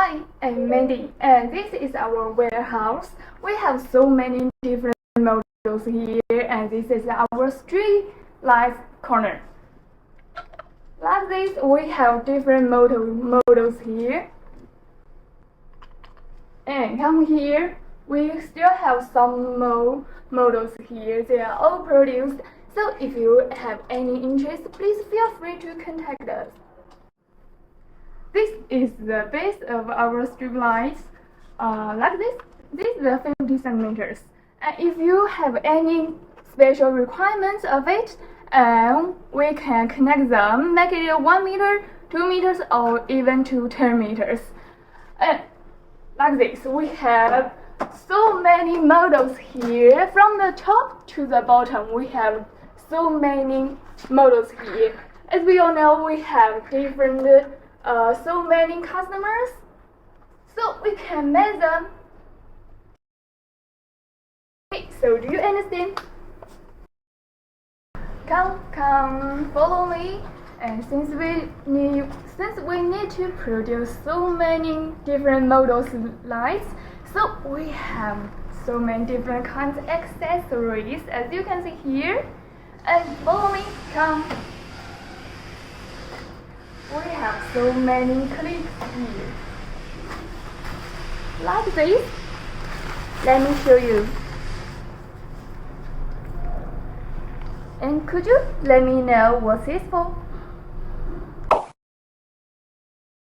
Hi, I'm Mandy, and this is our warehouse. We have so many different models here, and this is our street light corner. Like this, we have different models here. And come here, we still have some more models here. They are all produced, so if you have any interest, please feel free to contact us. This is the base of our strip lights. Like this. This is the 50 centimeters. And if you have any special requirements of it, we can connect them, make it 1 meter, 2 meters, or even to 10 meters. And like this, we have so many models here. From the top to the bottom, we have so many models here. As we all know, we have different so many customers, so we can make them. Okay, so do you understand? Come, follow me. And since we need to produce so many different models lights, so we have so many different kinds of accessories, as you can see here. And follow me, come. We have so many clips here. Like this. Let me show you. And could you let me know what's this for?